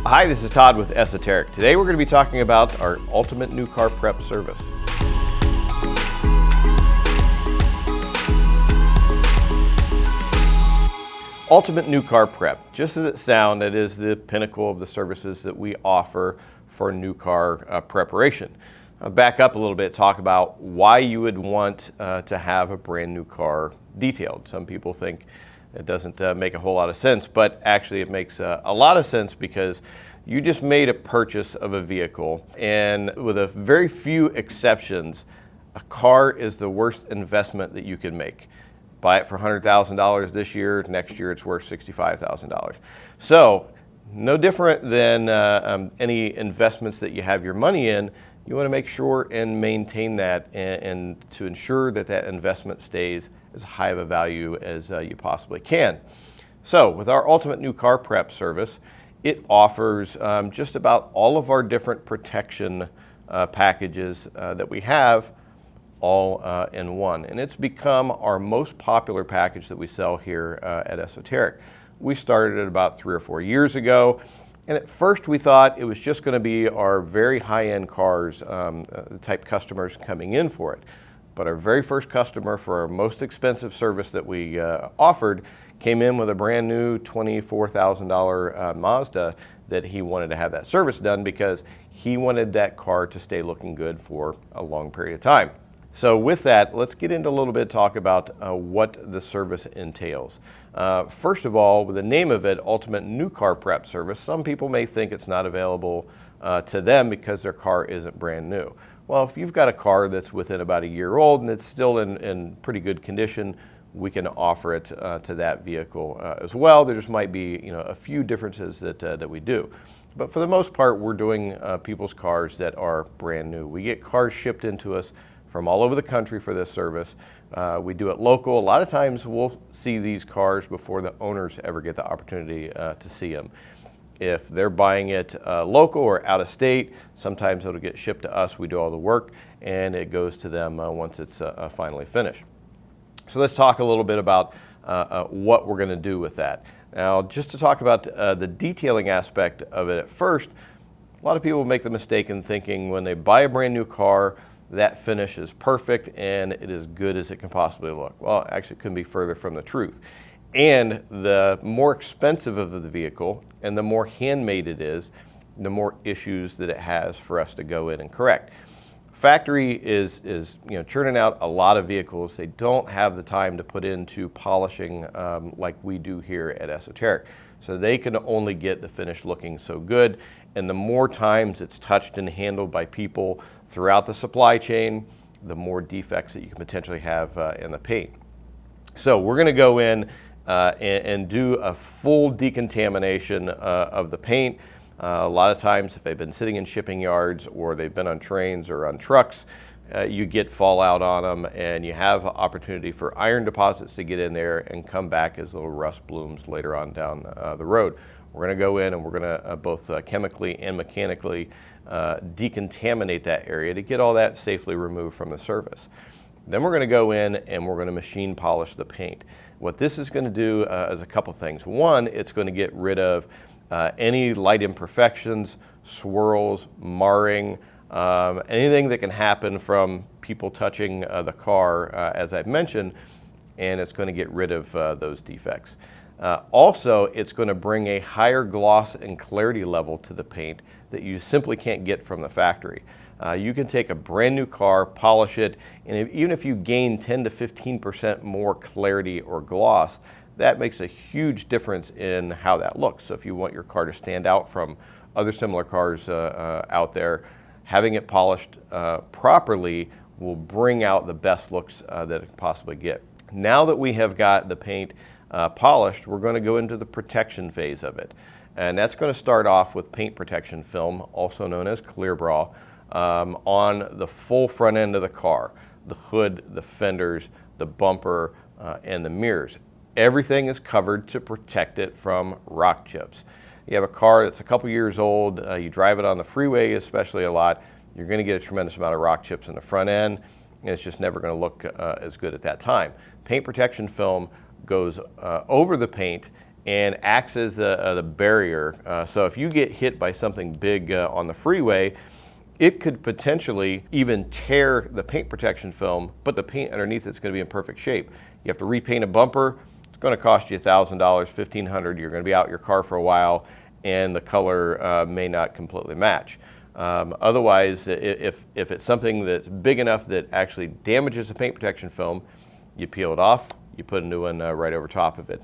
Hi, this is Todd with ESOTERIC. Today we're going to be talking about our ultimate new car prep service. Ultimate new car prep, just as it sounds, it is the pinnacle of the services that we offer for new car preparation. I'll back up a little bit, talk about why you would want to have a brand new car detailed. Some people think it doesn't make a whole lot of sense, but actually it makes a lot of sense because you just made a purchase of a vehicle, and with a very few exceptions, a car is the worst investment that you can make. Buy it for $100,000 this year, next year it's worth $65,000. So no different than any investments that you have your money in. You want to make sure and maintain that and to ensure that that investment stays as high of a value as you possibly can. So with our Ultimate New Car Prep service, it offers just about all of our different protection packages that we have all in one. And it's become our most popular package that we sell here at ESOTERIC. We started it about 3 or 4 years ago. And at first we thought it was just going to be our very high-end cars, type customers coming in for it. But our very first customer for our most expensive service that we offered came in with a brand new $24,000 Mazda that he wanted to have that service done because he wanted that car to stay looking good for a long period of time. So with that, let's get into a little bit, talk about what the service entails. First of all, with the name of it, Ultimate New Car Prep Service, some people may think it's not available to them because their car isn't brand new. Well, if you've got a car that's within about a year old and it's still in pretty good condition, we can offer it to that vehicle as well. There just might be a few differences that we do. But for the most part, we're doing people's cars that are brand new. We get cars shipped into us from all over the country for this service. We do it local. A lot of times we'll see these cars before the owners ever get the opportunity to see them. If they're buying it local or out of state, sometimes it'll get shipped to us. We do all the work and it goes to them once it's finally finished. So let's talk a little bit about what we're going to do with that. Now, just to talk about the detailing aspect of it at first, a lot of people make the mistake in thinking when they buy a brand new car, that finish is perfect and it is good as it can possibly look. Well, actually it couldn't be further from the truth. And the more expensive of the vehicle and the more handmade it is, the more issues that it has for us to go in and correct. Factory is churning out a lot of vehicles. They don't have the time to put into polishing like we do here at ESOTERIC. So they can only get the finish looking so good. And the more times it's touched and handled by people throughout the supply chain, the more defects that you can potentially have in the paint. So we're going to go in and do a full decontamination of the paint. A lot of times if they've been sitting in shipping yards or they've been on trains or on trucks, you get fallout on them and you have opportunity for iron deposits to get in there and come back as little rust blooms later on down the road. We're going to go in and we're going to both chemically and mechanically decontaminate that area to get all that safely removed from the surface. Then we're going to go in and we're going to machine polish the paint. What this is going to do is a couple things. One, it's going to get rid of any light imperfections, swirls, marring, anything that can happen from people touching the car, as I've mentioned, and it's going to get rid of those defects. Also, it's going to bring a higher gloss and clarity level to the paint that you simply can't get from the factory. You can take a brand new car, polish it, and even if you gain 10 to 15% more clarity or gloss, that makes a huge difference in how that looks. So if you want your car to stand out from other similar cars out there, having it polished properly will bring out the best looks that it can possibly get. Now that we have got the paint polished, we're going to go into the protection phase of it. And that's going to start off with paint protection film, also known as Clear Bra, on the full front end of the car, the hood, the fenders, the bumper, and the mirrors. Everything is covered to protect it from rock chips. You have a car that's a couple years old, you drive it on the freeway especially a lot, you're going to get a tremendous amount of rock chips in the front end, and it's just never going to look as good at that time. Paint protection film goes over the paint and acts as the barrier. So if you get hit by something big on the freeway, it could potentially even tear the paint protection film, but the paint underneath it's going to be in perfect shape. You have to repaint a bumper. It's going to cost you $1,000, $1,500. You're going to be out your car for a while, and the color may not completely match. Otherwise, if it's something that's big enough that actually damages the paint protection film, you peel it off, you put a new one right over top of it.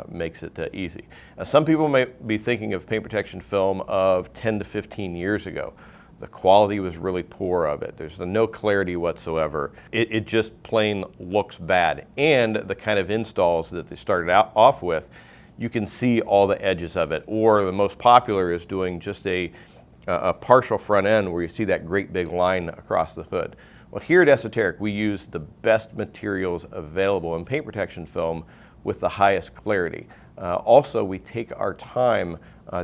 Makes it easy. Some people may be thinking of paint protection film of 10 to 15 years ago. The quality was really poor of it. There's no clarity whatsoever. It just plain looks bad. And the kind of installs that they started off with, you can see all the edges of it. Or the most popular is doing just a partial front end where you see that great big line across the hood. Well, here at ESOTERIC, we use the best materials available in paint protection film with the highest clarity. Also, we take our time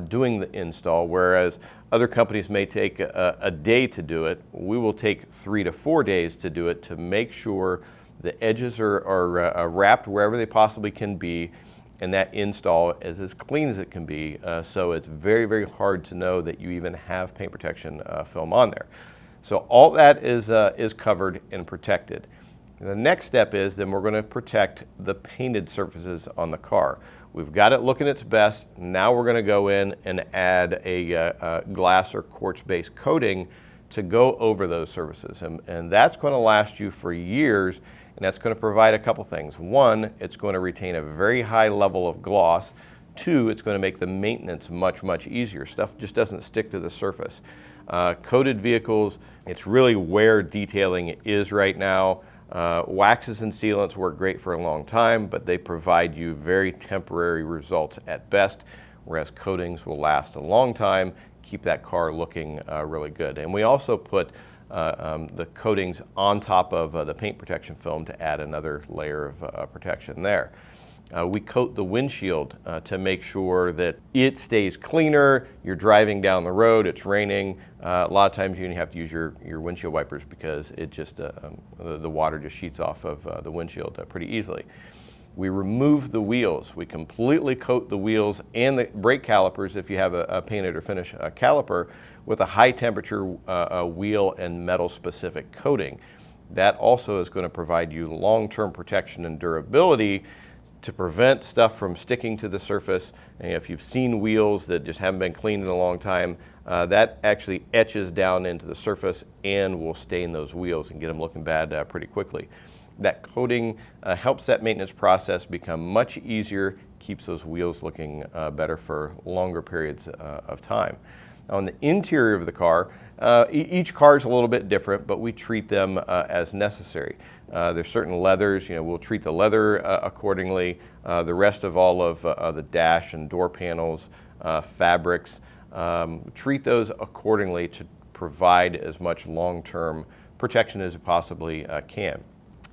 doing the install, whereas other companies may take a day to do it. We will take 3 to 4 days to do it to make sure the edges are wrapped wherever they possibly can be, and that install is as clean as it can be. So it's very, very hard to know that you even have paint protection film on there. So all that is covered and protected. The next step is then we're going to protect the painted surfaces on the car. We've got it looking its best. Now we're going to go in and add a glass or quartz-based coating to go over those surfaces. And that's going to last you for years, and that's going to provide a couple things. One, it's going to retain a very high level of gloss. Two, it's going to make the maintenance much, much easier. Stuff just doesn't stick to the surface. Coated vehicles, it's really where detailing is right now. Waxes and sealants work great for a long time, but they provide you very temporary results at best, whereas coatings will last a long time, keep that car looking really good. And we also put the coatings on top of the paint protection film to add another layer of protection there. We coat the windshield to make sure that it stays cleaner. You're driving down the road, it's raining. A lot of times you have to use your windshield wipers because it just the water just sheets off of the windshield pretty easily. We remove the wheels. We completely coat the wheels and the brake calipers if you have a painted or finished caliper with a high temperature wheel and metal specific coating. That also is going to provide you long-term protection and durability to prevent stuff from sticking to the surface. And if you've seen wheels that just haven't been cleaned in a long time, that actually etches down into the surface and will stain those wheels and get them looking bad pretty quickly. That coating helps that maintenance process become much easier, keeps those wheels looking better for longer periods of time. On the interior of the car, each car is a little bit different, but we treat them as necessary. There's certain leathers, we'll treat the leather accordingly. The rest of all of the dash and door panels, fabrics, treat those accordingly to provide as much long-term protection as it possibly can.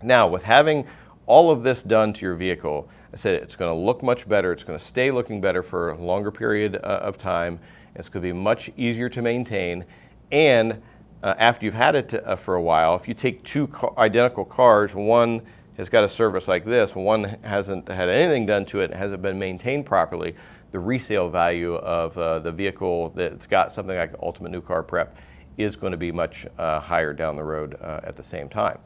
Now, with having all of this done to your vehicle, I said it's going to look much better. It's going to stay looking better for a longer period of time. It's going to be much easier to maintain. And after you've had it for a while, if you take two identical cars, one has got a service like this, one hasn't had anything done to it, hasn't been maintained properly, the resale value of the vehicle that's got something like Ultimate New Car Prep is going to be much higher down the road at the same time.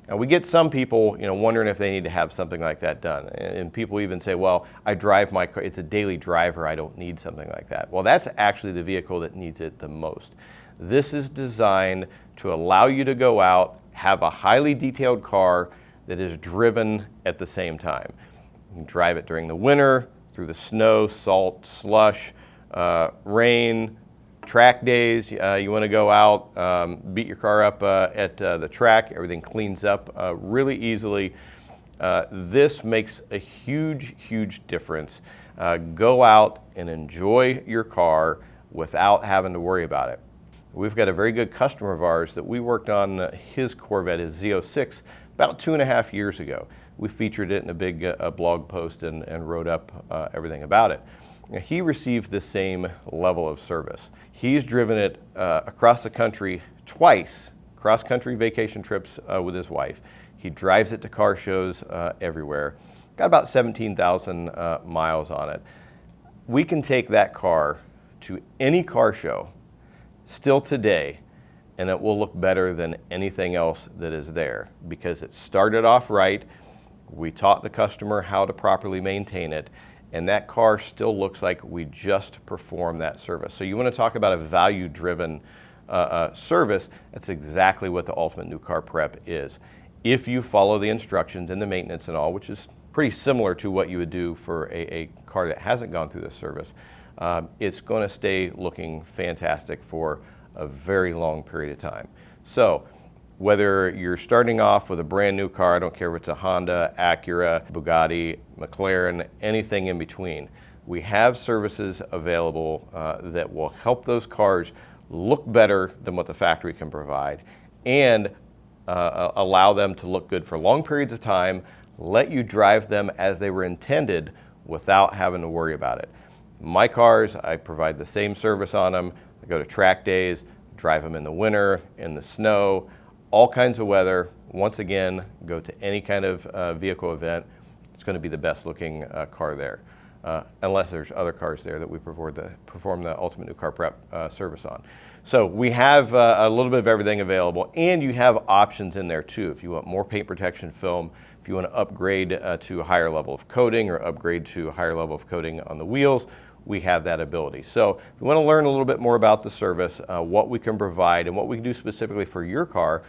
Now, we get some people, wondering if they need to have something like that done. And people even say, well, I drive my car, it's a daily driver, I don't need something like that. Well, that's actually the vehicle that needs it the most. This is designed to allow you to go out, have a highly detailed car that is driven at the same time. You can drive it during the winter, through the snow, salt, slush, rain, track days. You want to go out, beat your car up at the track, everything cleans up really easily. This makes a huge, huge difference. Go out and enjoy your car without having to worry about it. We've got a very good customer of ours that we worked on his Corvette, his Z06, about 2.5 years ago. We featured it in a big blog post and wrote up everything about it. Now, he received the same level of service. He's driven it across the country twice, cross-country vacation trips with his wife. He drives it to car shows everywhere. got about 17,000 miles on it. We can take that car to any car show still today, and it will look better than anything else that is there because it started off right. We taught the customer how to properly maintain it, and that car still looks like we just performed that service. So you want to talk about a value-driven service, that's exactly what the Ultimate New Car Prep is. If you follow the instructions and the maintenance and all, which is pretty similar to what you would do for a car that hasn't gone through this service, it's going to stay looking fantastic for a very long period of time. So whether you're starting off with a brand new car, I don't care if it's a Honda, Acura, Bugatti, McLaren, anything in between, we have services available that will help those cars look better than what the factory can provide and allow them to look good for long periods of time, let you drive them as they were intended without having to worry about it. My cars, I provide the same service on them. I go to track days, drive them in the winter, in the snow, all kinds of weather. Once again, go to any kind of vehicle event, it's going to be the best looking car there. Unless there's other cars there that we perform the Ultimate New Car Prep service on. So we have a little bit of everything available, and you have options in there too. If you want more paint protection film, if you want to upgrade to a higher level of coating or upgrade to a higher level of coating on the wheels, we have that ability. So if you want to learn a little bit more about the service, what we can provide and what we can do specifically for your car,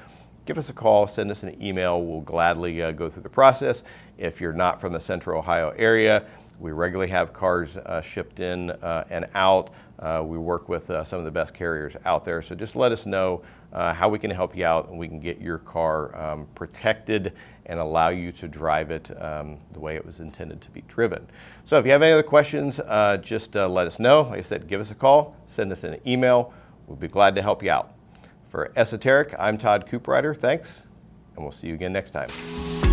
give us a call, send us an email. We'll gladly go through the process. If you're not from the Central Ohio area, we regularly have cars shipped in and out. We work with some of the best carriers out there. So just let us know how we can help you out and we can get your car protected and allow you to drive it the way it was intended to be driven. So if you have any other questions, just let us know. Like I said, give us a call, send us an email. We'll be glad to help you out. For Esoteric, I'm Todd Cooprider. Thanks, and we'll see you again next time.